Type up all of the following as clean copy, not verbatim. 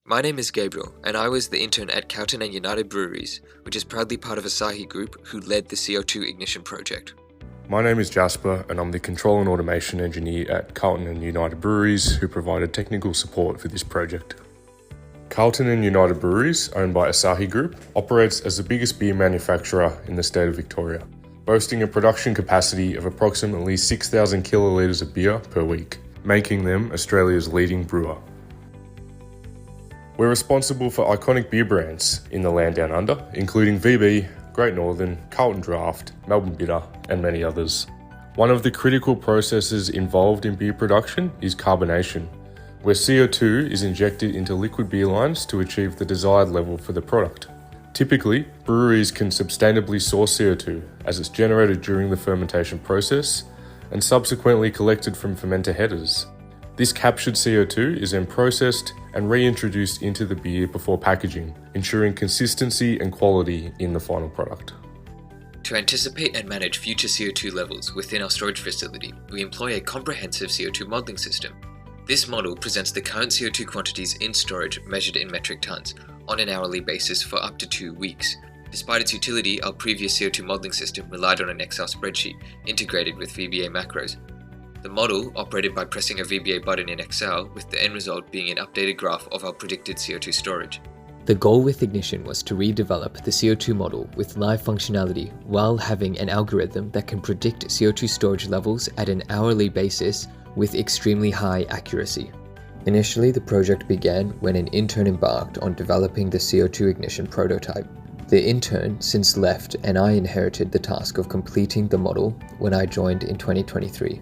My name is Gabriel, and I was the intern at Carlton and United Breweries, which is proudly part of Asahi Group, who led the CO2 Ignition project. My name is Jasper, and I'm the Control and Automation Engineer at Carlton and United Breweries, who provided technical support for this project. Carlton and United Breweries, owned by Asahi Group, operates as the biggest beer manufacturer in the state of Victoria, boasting a production capacity of approximately 6,000 kilolitres of beer per week, making them Australia's leading brewer. We're responsible for iconic beer brands in the land down under, including VB, Great Northern, Carlton Draft, Melbourne Bitter, and many others. One of the critical processes involved in beer production is carbonation, where CO2 is injected into liquid beer lines to achieve the desired level for the product. Typically, breweries can sustainably source CO2 as it's generated during the fermentation process and subsequently collected from fermenter headers. This captured CO2 is then processed and reintroduced into the beer before packaging, ensuring consistency and quality in the final product. To anticipate and manage future CO2 levels within our storage facility, we employ a comprehensive CO2 modelling system. This model presents the current CO2 quantities in storage measured in metric tons on an hourly basis for up to 2 weeks. Despite its utility, our previous CO2 modelling system relied on an Excel spreadsheet integrated with VBA macros. The model operated by pressing a VBA button in Excel, with the end result being an updated graph of our predicted CO2 storage. The goal with Ignition was to redevelop the CO2 model with live functionality while having an algorithm that can predict CO2 storage levels at an hourly basis with extremely high accuracy. Initially, the project began when an intern embarked on developing the CO2 Ignition prototype. The intern since left, and I inherited the task of completing the model when I joined in 2023.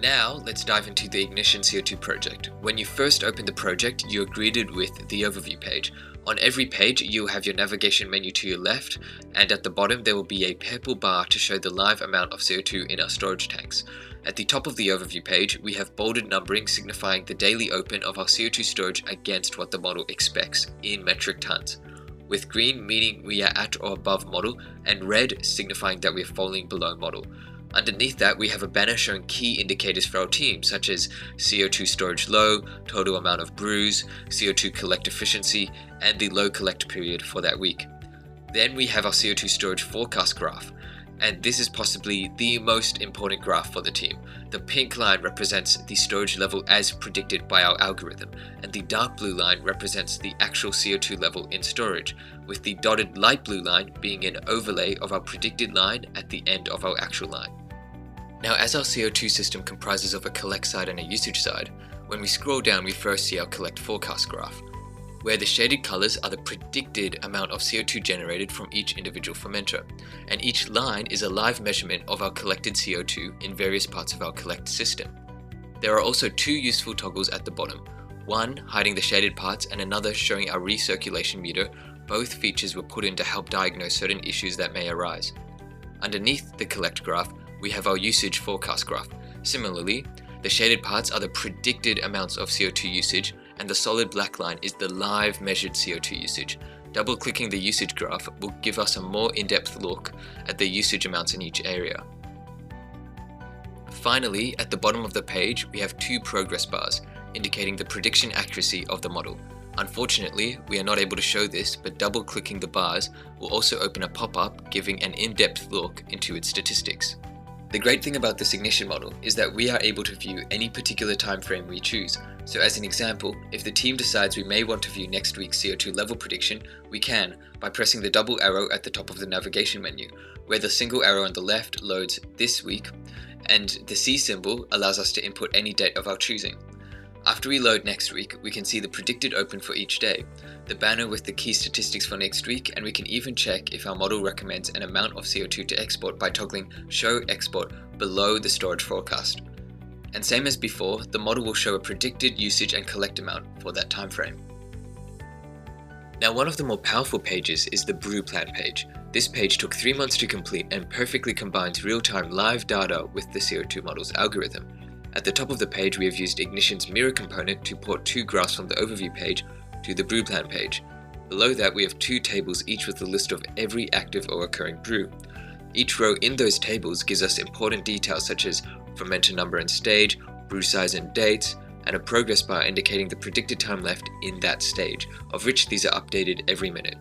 Now, let's dive into the Ignition CO2 project. When you first open the project, you're greeted with the overview page. On every page, you'll have your navigation menu to your left, and at the bottom there will be a purple bar to show the live amount of CO2 in our storage tanks. At the top of the overview page, we have bolded numbering signifying the daily open of our CO2 storage against what the model expects in metric tons, with green meaning we are at or above model, and red signifying that we are falling below model. Underneath that, we have a banner showing key indicators for our team, such as CO2 storage low, total amount of brews, CO2 collect efficiency, and the low collect period for that week. Then we have our CO2 storage forecast graph, and this is possibly the most important graph for the team. The pink line represents the storage level as predicted by our algorithm, and the dark blue line represents the actual CO2 level in storage, with the dotted light blue line being an overlay of our predicted line at the end of our actual line. Now, as our CO2 system comprises of a collect side and a usage side, when we scroll down we first see our collect forecast graph, where the shaded colors are the predicted amount of CO2 generated from each individual fermenter, and each line is a live measurement of our collected CO2 in various parts of our collect system. There are also two useful toggles at the bottom, one hiding the shaded parts and another showing our recirculation meter. Both features were put in to help diagnose certain issues that may arise. Underneath the collect graph, we have our usage forecast graph. Similarly, the shaded parts are the predicted amounts of CO2 usage, and the solid black line is the live measured CO2 usage. Double-clicking the usage graph will give us a more in-depth look at the usage amounts in each area. Finally, at the bottom of the page, we have two progress bars, indicating the prediction accuracy of the model. Unfortunately, we are not able to show this, but double-clicking the bars will also open a pop-up giving an in-depth look into its statistics. The great thing about this Ignition model is that we are able to view any particular time frame we choose. So as an example, if the team decides we may want to view next week's CO2 level prediction, we can by pressing the double arrow at the top of the navigation menu, where the single arrow on the left loads this week, and the C symbol allows us to input any date of our choosing. After we load next week, we can see the predicted open for each day, the banner with the key statistics for next week, and we can even check if our model recommends an amount of CO2 to export by toggling Show Export below the storage forecast. And same as before, the model will show a predicted usage and collect amount for that time frame. Now, one of the more powerful pages is the brew plan page. This page took 3 months to complete and perfectly combines real-time live data with the CO2 model's algorithm. At the top of the page, we have used Ignition's mirror component to port two graphs from the overview page to the brew plan page. Below that, we have two tables, each with a list of every active or occurring brew. Each row in those tables gives us important details such as fermenter number and stage, brew size and dates, and a progress bar indicating the predicted time left in that stage, of which these are updated every minute.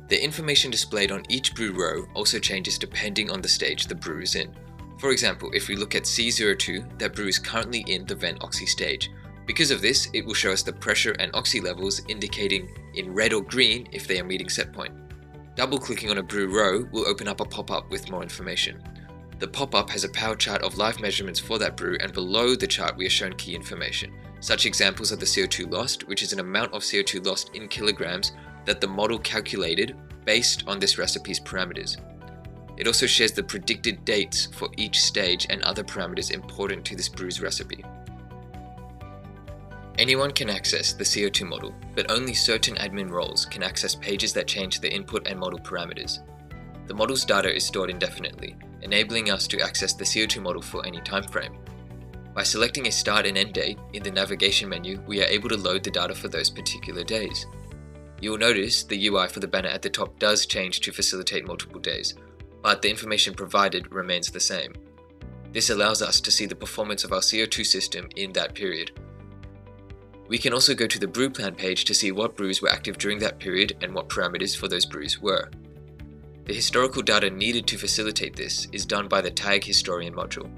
The information displayed on each brew row also changes depending on the stage the brew is in. For example, if we look at C02, that brew is currently in the vent oxy stage. Because of this, it will show us the pressure and oxy levels, indicating in red or green if they are meeting set point. Double-clicking on a brew row will open up a pop-up with more information. The pop-up has a power chart of live measurements for that brew, and below the chart we are shown key information. Such examples are the CO2 lost, which is an amount of CO2 lost in kilograms that the model calculated based on this recipe's parameters. It also shares the predicted dates for each stage and other parameters important to this brew's recipe. Anyone can access the CO2 model, but only certain admin roles can access pages that change the input and model parameters. The model's data is stored indefinitely, enabling us to access the CO2 model for any time frame. By selecting a start and end date in the navigation menu, we are able to load the data for those particular days. You will notice the UI for the banner at the top does change to facilitate multiple days, but the information provided remains the same. This allows us to see the performance of our CO2 system in that period. We can also go to the brew plan page to see what brews were active during that period and what parameters for those brews were. The historical data needed to facilitate this is done by the Tag Historian module,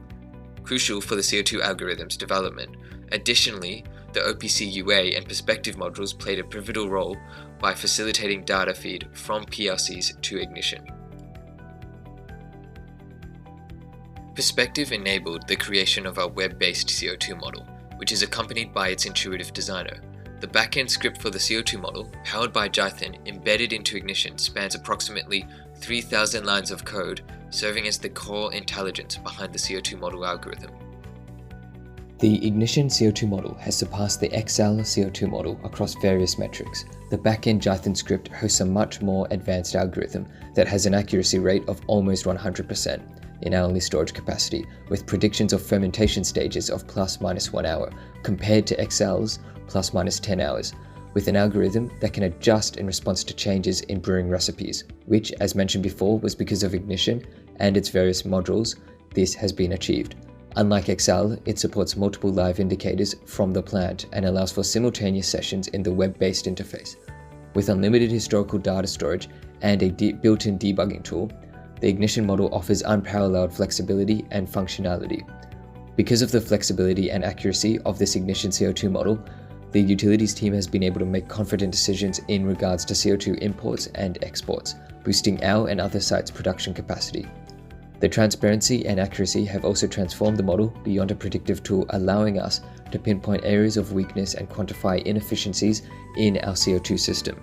crucial for the CO2 algorithms development. Additionally, the OPC UA and Perspective modules played a pivotal role by facilitating data feed from PLCs to Ignition. Perspective enabled the creation of our web-based CO2 model, which is accompanied by its intuitive designer. The backend script for the CO2 model, powered by Jython, embedded into Ignition, spans approximately 3,000 lines of code, serving as the core intelligence behind the CO2 model algorithm. The Ignition CO2 model has surpassed the Excel CO2 model across various metrics. The backend Jython script hosts a much more advanced algorithm that has an accuracy rate of almost 100% in hourly storage capacity, with predictions of fermentation stages of ±1 hour, compared to Excel's ±10 hours, with an algorithm that can adjust in response to changes in brewing recipes, which, as mentioned before, was because of Ignition and its various modules. This has been achieved. Unlike Excel, it supports multiple live indicators from the plant and allows for simultaneous sessions in the web-based interface. With unlimited historical data storage and a built-in debugging tool, the Ignition model offers unparalleled flexibility and functionality. Because of the flexibility and accuracy of this Ignition CO2 model, the utilities team has been able to make confident decisions in regards to CO2 imports and exports, boosting our and other sites' production capacity. The transparency and accuracy have also transformed the model beyond a predictive tool, allowing us to pinpoint areas of weakness and quantify inefficiencies in our CO2 system.